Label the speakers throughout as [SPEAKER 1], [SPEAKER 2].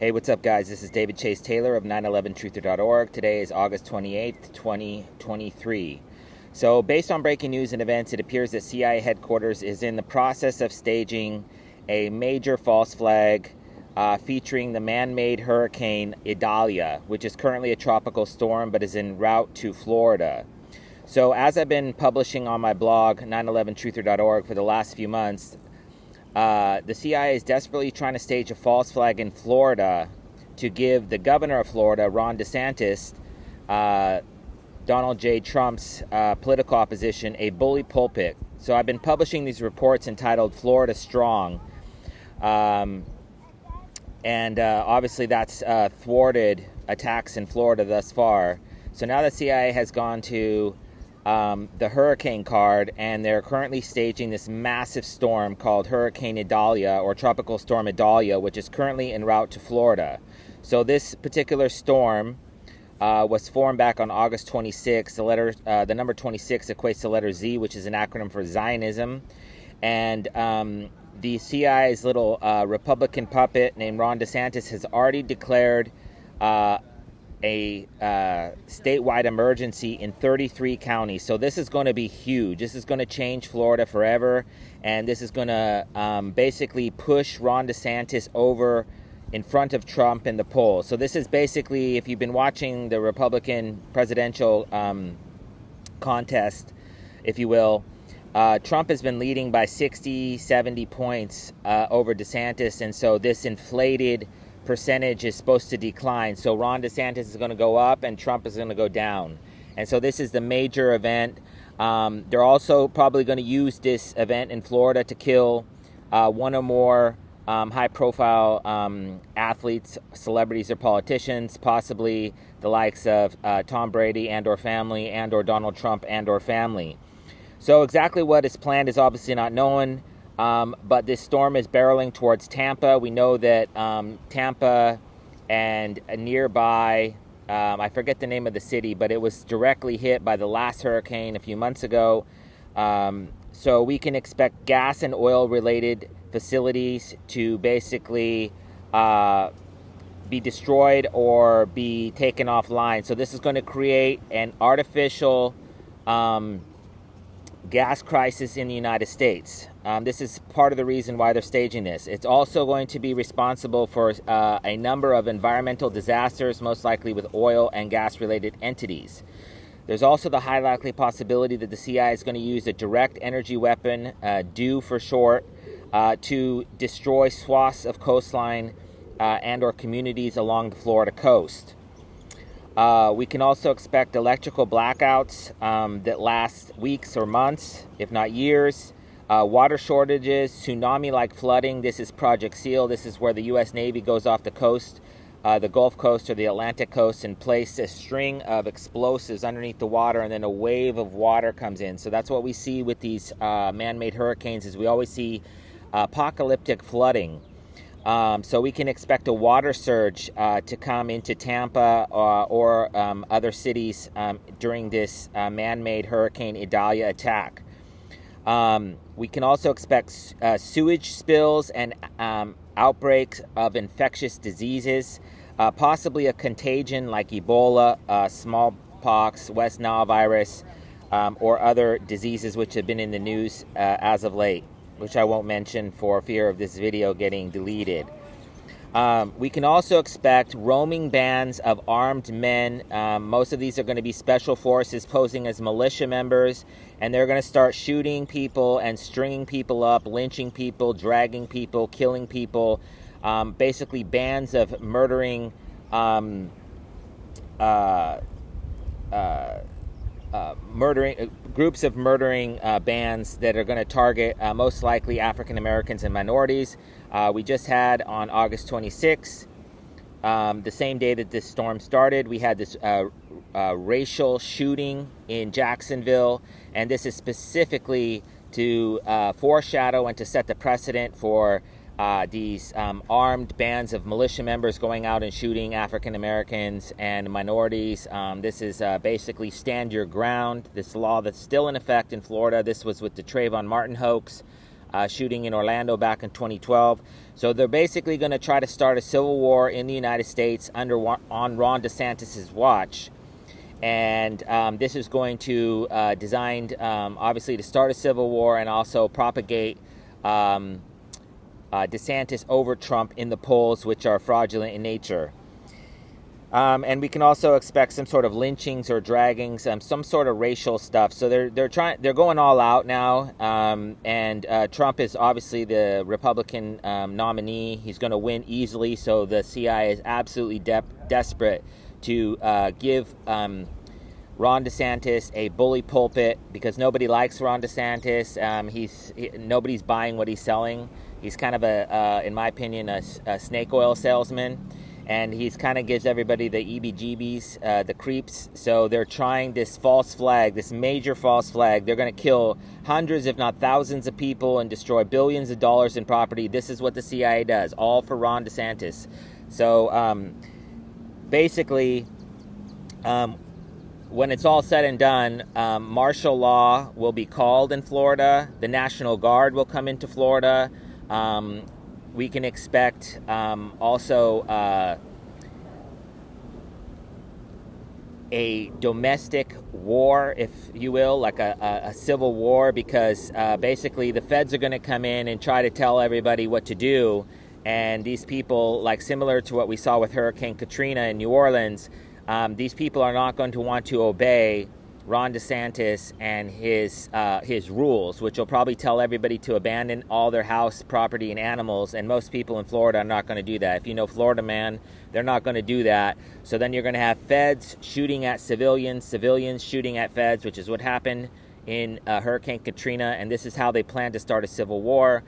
[SPEAKER 1] Hey, what's up, guys? This is David Chase Taylor of 911truther.org. Today is August 28th, 2023. So, based on breaking news and events, it appears that CIA headquarters is in the process of staging a major false flag featuring the man-made hurricane Idalia, which is currently a tropical storm but is en route to Florida. So, as I've been publishing on my blog, 911truther.org, for the last few months, the CIA is desperately trying to stage a false flag in Florida to give the governor of Florida, Ron Desantis, Donald J. Trump's political opposition, a bully pulpit. So I've been publishing these reports entitled Florida Strong. Obviously that's thwarted attacks in Florida thus far. So now the CIA has gone to the hurricane card, and they're currently staging this massive storm called Hurricane Idalia, or Tropical Storm Idalia, which is currently en route to Florida. So this particular storm was formed back on August 26. The number 26 equates to the letter Z, which is an acronym for Zionism. And the CIA's little Republican puppet named Ron DeSantis has already declared a statewide emergency in 33 counties. So this is going to be huge. This is going to change Florida forever, and this is going to basically push Ron DeSantis over in front of Trump in the polls. So this is basically, if you've been watching the Republican presidential contest, if you will, Trump has been leading by 60, 70 points over DeSantis, and so this inflated percentage is supposed to decline. So Ron DeSantis is going to go up and Trump is going to go down. And so this is the major event. They're also probably going to use this event in Florida to kill one or more high-profile athletes, celebrities, or politicians, possibly the likes of Tom Brady and or family, and or Donald Trump and or family. So exactly what is planned is obviously not known. But this storm is barreling towards Tampa. We know that Tampa and a nearby, I forget the name of the city, but it was directly hit by the last hurricane a few months ago. So we can expect gas and oil-related facilities to basically be destroyed or be taken offline. So this is going to create an artificial gas crisis in the United States. This is part of the reason why they're staging this. It's also going to be responsible for a number of environmental disasters, most likely with oil and gas-related entities. There's also the high likely possibility that the CIA is going to use a direct energy weapon, DEW for short, to destroy swaths of coastline and or communities along the Florida coast. We can also expect electrical blackouts that last weeks or months, if not years. Water shortages, tsunami-like flooding. This is Project SEAL. This is where the U.S. Navy goes off the coast, the Gulf Coast or the Atlantic coast, and place a string of explosives underneath the water, and then a wave of water comes in. So that's what we see with these man-made hurricanes, is we always see apocalyptic flooding. So we can expect a water surge to come into Tampa or other cities during this man-made Hurricane Idalia attack. We can also expect sewage spills and outbreaks of infectious diseases, possibly a contagion like Ebola, smallpox, West Nile virus, or other diseases which have been in the news as of late, which I won't mention for fear of this video getting deleted. We can also expect roaming bands of armed men. Most of these are going to be special forces posing as militia members, and they're going to start shooting people and stringing people up, lynching people, dragging people, killing people. Basically bands of murdering groups of murdering bands that are going to target most likely African Americans and minorities. We just had on August 26th, the same day that this storm started, we had this racial shooting in Jacksonville, and this is specifically to foreshadow and to set the precedent for these armed bands of militia members going out and shooting African Americans and minorities. This is basically stand your ground. This law that's still in effect in Florida. This was with the Trayvon Martin hoax. shooting in Orlando back in 2012. So they're basically going to try to start a civil war in the United States on Ron DeSantis' watch. And this is going to designed, obviously, to start a civil war and also propagate DeSantis over Trump in the polls, which are fraudulent in nature. And we can also expect some sort of lynchings or draggings, some sort of racial stuff. So they're going all out now. And Trump is obviously the Republican nominee. He's going to win easily. So the CIA is absolutely desperate to give Ron DeSantis a bully pulpit, because nobody likes Ron DeSantis. Nobody's buying what he's selling. He's kind of in my opinion, a snake oil salesman. And he's kind of gives everybody the EBGBs, the creeps. So they're trying this false flag, this major false flag. They're going to kill hundreds, if not thousands of people and destroy billions of dollars in property. This is what the CIA does, all for Ron DeSantis. So basically, when it's all said and done, martial law will be called in Florida. The National Guard will come into Florida. We can expect also a domestic war, if you will, like a civil war, because basically the feds are going to come in and try to tell everybody what to do. And these people, like similar to what we saw with Hurricane Katrina in New Orleans, these people are not going to want to obey Ron DeSantis and his rules, which will probably tell everybody to abandon all their house, property, and animals. And most people in Florida are not going to do that. If you know Florida man, they're not going to do that. So then you're going to have feds shooting at civilians, civilians shooting at feds, which is what happened in Hurricane Katrina. And this is how they plan to start a civil war.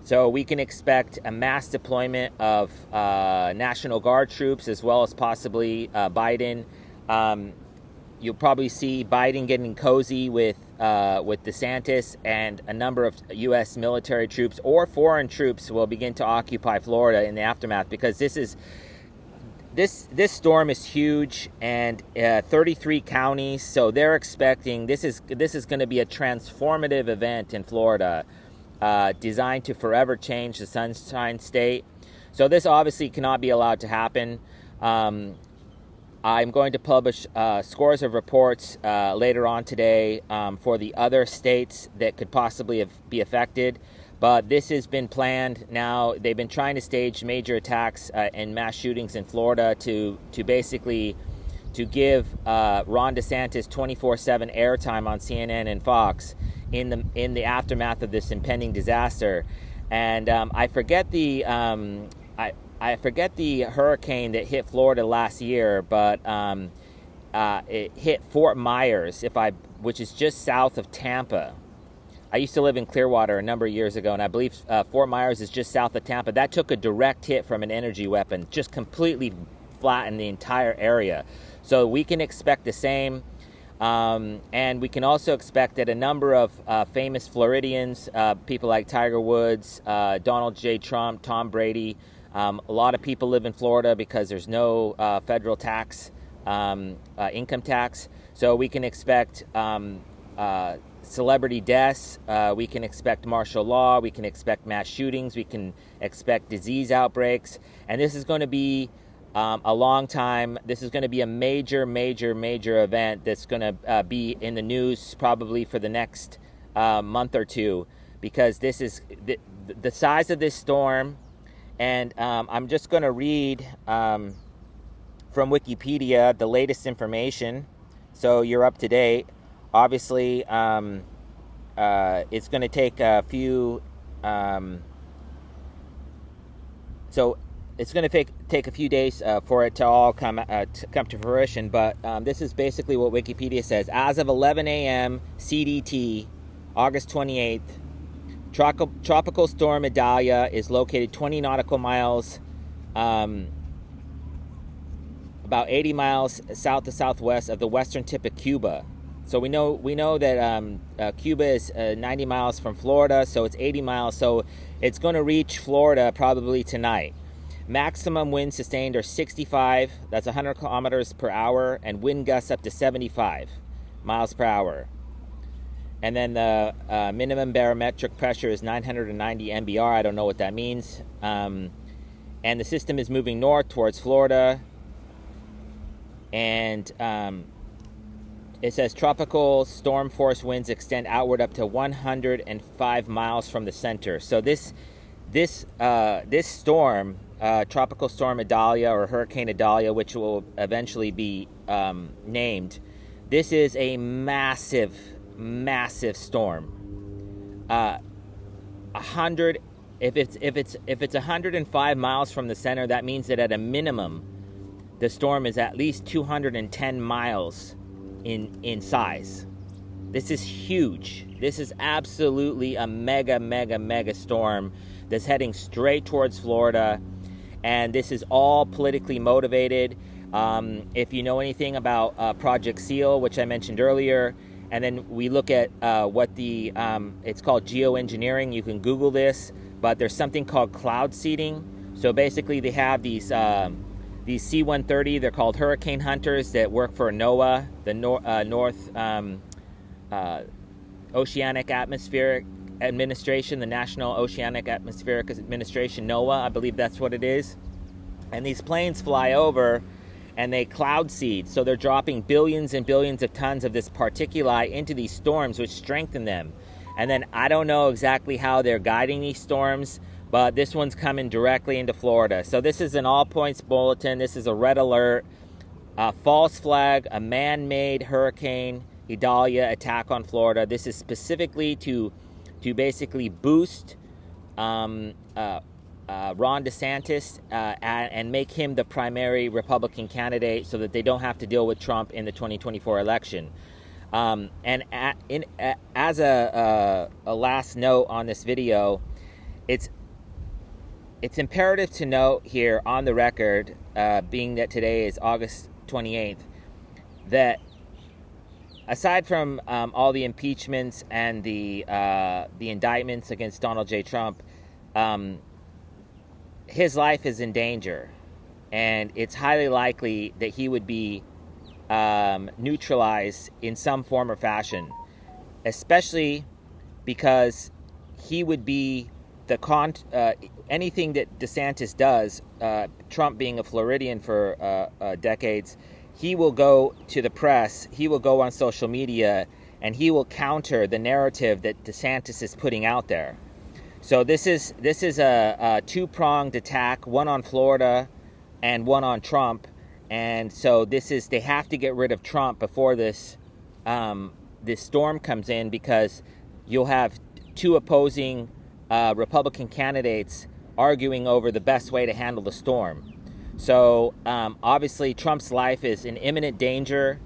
[SPEAKER 1] So we can expect a mass deployment of National Guard troops, as well as possibly Biden. You'll probably see Biden getting cozy with DeSantis, and a number of U.S. military troops or foreign troops will begin to occupy Florida in the aftermath, because this storm is huge, and 33 counties. So they're expecting this is going to be a transformative event in Florida, designed to forever change the Sunshine State. So this obviously cannot be allowed to happen. I'm going to publish scores of reports later on today for the other states that could possibly be affected. But this has been planned now. They've been trying to stage major attacks and mass shootings in Florida to basically to give Ron DeSantis 24/7 airtime on CNN and Fox in the aftermath of this impending disaster. And I forget the hurricane that hit Florida last year, but it hit Fort Myers, which is just south of Tampa. I used to live in Clearwater a number of years ago, and I believe Fort Myers is just south of Tampa. That took a direct hit from an energy weapon, just completely flattened the entire area. So we can expect the same. And we can also expect that a number of famous Floridians, people like Tiger Woods, Donald J. Trump, Tom Brady, a lot of people live in Florida because there's no federal tax, income tax. So we can expect celebrity deaths. We can expect martial law. We can expect mass shootings. We can expect disease outbreaks. And this is going to be a long time. This is going to be a major event that's going to be in the news probably for the next month or two, because this is the size of this storm. And I'm just going to read from Wikipedia the latest information, so you're up to date. Obviously, it's going to take a few. So it's going to take a few days for it to all come to fruition. But this is basically what Wikipedia says. As of 11 a.m. CDT, August 28th, Tropical Storm Idalia is located 20 nautical miles, about 80 miles south to southwest of the western tip of Cuba. So we know that Cuba is 90 miles from Florida, so it's 80 miles. So it's going to reach Florida probably tonight. Maximum winds sustained are 65, that's 100 kilometers per hour, and wind gusts up to 75 miles per hour. And then the minimum barometric pressure is 990 MBR. I don't know what that means. And the system is moving north towards Florida. And it says tropical storm force winds extend outward up to 105 miles from the center. So this storm, Tropical Storm Idalia or Hurricane Idalia, which will eventually be named, this is a massive storm. 100. If it's 105 miles from the center, that means that at a minimum, the storm is at least 210 miles in size. This is huge. This is absolutely a mega storm that's heading straight towards Florida, and this is all politically motivated. If you know anything about Project SEAL, which I mentioned earlier, and then we look at what the it's called geoengineering. You can Google this, but there's something called cloud seeding. So basically, they have these C-130. They're called hurricane hunters that work for NOAA, the North Oceanic Atmospheric Administration, the National Oceanic Atmospheric Administration, NOAA, I believe that's what it is. And these planes fly over and they cloud seed. So they're dropping billions and billions of tons of this particuli into these storms, which strengthen them. And then I don't know exactly how they're guiding these storms, but this one's coming directly into Florida. So this is an all points bulletin. This is a red alert, a false flag, a man-made hurricane, Idalia attack on Florida. This is specifically to basically boost Ron DeSantis and make him the primary Republican candidate so that they don't have to deal with Trump in the 2024 election. As a last note on this video, it's imperative to note here on the record, being that today is August 28th, that aside from all the impeachments and the indictments against Donald J. Trump, his life is in danger, and it's highly likely that he would be neutralized in some form or fashion, especially because he would be anything that DeSantis does, Trump being a Floridian for decades, he will go to the press, he will go on social media, and he will counter the narrative that DeSantis is putting out there. So this is a two-pronged attack, one on Florida and one on Trump. And so they have to get rid of Trump before this storm comes in, because you'll have two opposing Republican candidates arguing over the best way to handle the storm. So obviously Trump's life is in imminent danger.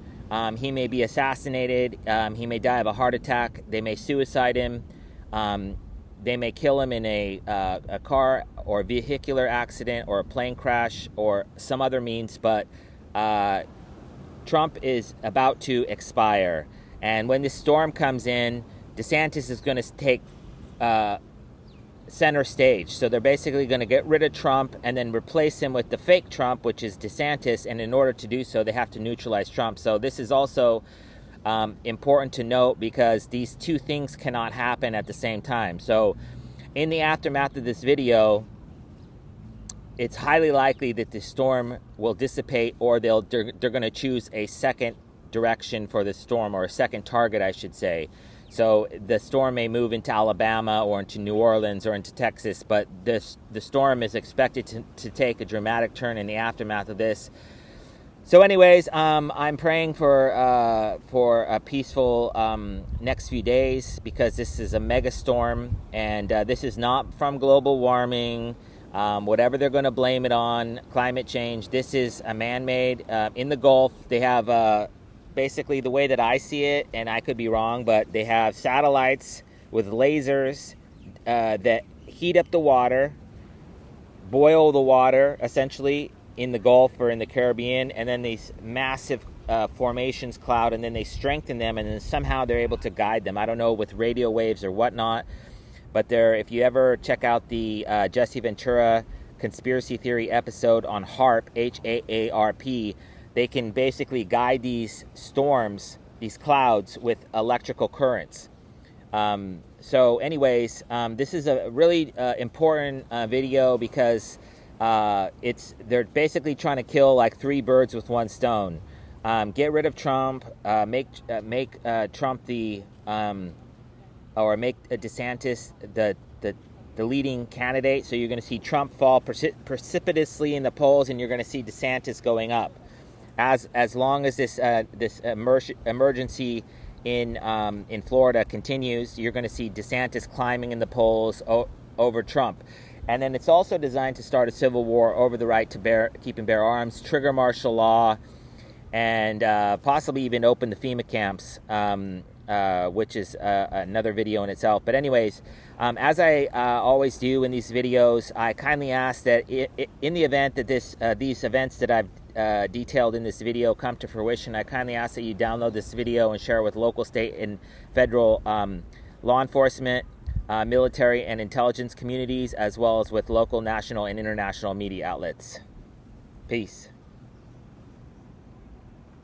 [SPEAKER 1] He may be assassinated. He may die of a heart attack. They may suicide him. They may kill him in a car or vehicular accident or a plane crash or some other means. But Trump is about to expire. And when this storm comes in, DeSantis is going to take center stage. So they're basically going to get rid of Trump and then replace him with the fake Trump, which is DeSantis. And in order to do so, they have to neutralize Trump. So this is also important to note, because these two things cannot happen at the same time. So in the aftermath of this video, it's highly likely that the storm will dissipate, or they're going to choose a second direction for the storm, or a second target, I should say. So the storm may move into Alabama or into New Orleans or into Texas, but the storm is expected to take a dramatic turn in the aftermath of this. So anyways, I'm praying for a peaceful next few days, because this is a mega storm, and this is not from global warming, whatever they're going to blame it on, climate change. This is a man-made. In the Gulf, they have basically, the way that I see it, and I could be wrong, but they have satellites with lasers that heat up the water, boil the water, essentially, in the Gulf or in the Caribbean, and then these massive formations cloud, and then they strengthen them, and then somehow they're able to guide them. I don't know, with radio waves or whatnot, but if you ever check out the Jesse Ventura conspiracy theory episode on HAARP, HAARP, they can basically guide these storms, these clouds, with electrical currents. So anyways, this is a really important video because they're basically trying to kill like 3 birds with 1 stone. Get rid of Trump, make Trump the or make Desantis the leading candidate. So you're going to see Trump fall precipitously in the polls, and you're going to see DeSantis going up. As long as this emergency in Florida continues, you're going to see DeSantis climbing in the polls over Trump. And then it's also designed to start a civil war over the right to keep and bear arms, trigger martial law, and possibly even open the FEMA camps, which is another video in itself. But anyways, as I always do in these videos, I kindly ask that in the event that these events that I've detailed in this video come to fruition, I kindly ask that you download this video and share it with local, state, and federal law enforcement, military, and intelligence communities, as well as with local, national, and international media outlets. Peace.